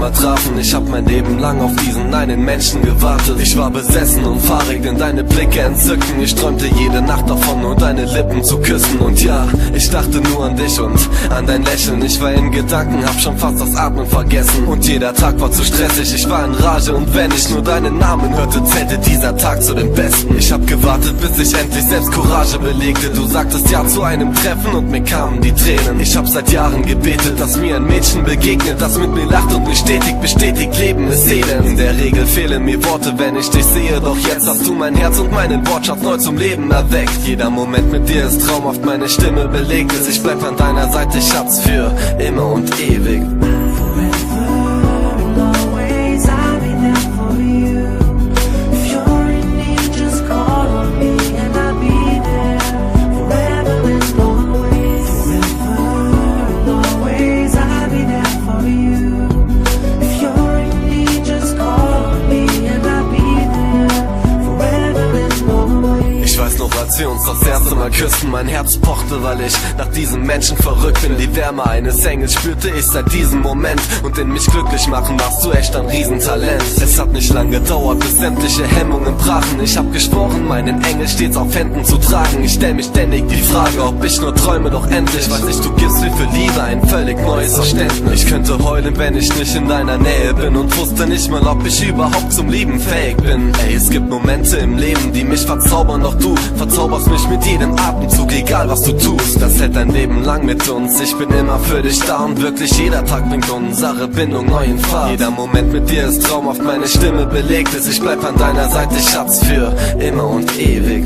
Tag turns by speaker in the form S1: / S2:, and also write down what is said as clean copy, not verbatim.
S1: einmal trafen. Ich hab mein Leben lang auf diesen einen Menschen gewartet. Ich war besessen und fahrig, denn deine Blicke entzücken. Ich träumte jede Nacht davon, nur deine Lippen zu küssen. Und ja, ich dachte nur an dich und an dein Lächeln. Ich war in Gedanken, hab schon fast das Atmen vergessen. Und jeder Tag war zu stressig, ich war in Rage. Und wenn ich nur deinen Namen hörte, zählte dieser Tag zu den besten. Ich hab gewartet, bis ich endlich selbst Courage belegte. Du sagtest ja zu einem Treffen und mir kamen die Tränen. Ich hab seit Jahren gebetet, dass mir ein Mädchen begegnet, das mit mir lacht und mich stetig bestätigt, Leben ist Elend. In der Regel fehlen mir Worte, wenn ich dich sehe, doch jetzt hast du mein Herz und meinen Wortschatz neu zum Leben erweckt. Jeder Moment mit dir ist traumhaft, meine Stimme belegt es. Ich bleib an deiner Seite, Schatz, für immer und ewig. Als wir uns das erste Mal küssten, mein Herz pochte, weil ich nach diesem Menschen verrückt bin. Die Wärme eines Engels spürte ich seit diesem Moment, und in mich glücklich machen warst du echt ein Riesentalent. Es hat nicht lang gedauert, bis sämtliche Hemmungen brachen. Ich hab geschworen, meinen Engel stets auf Händen zu tragen. Ich stell mich ständig die Frage, ob ich nur träume, doch endlich weiß ich, du gibst mir für Liebe ein völlig neues Verständnis. Ich könnte heulen, wenn ich nicht in deiner Nähe bin, und wusste nicht mal, ob ich überhaupt zum Lieben fähig bin. Ey, es gibt Momente im Leben, die mich verzaubern, doch du verzauberst mich mit jedem Atemzug, egal was du tust. Das hält dein Leben lang mit uns. Ich bin immer für dich da, und wirklich jeder Tag bringt unsere Bindung neu in Fahrt. Jeder Moment mit dir ist traumhaft, meine Stimme belegt es. Ich bleib an deiner Seite, Schatz, für immer und ewig.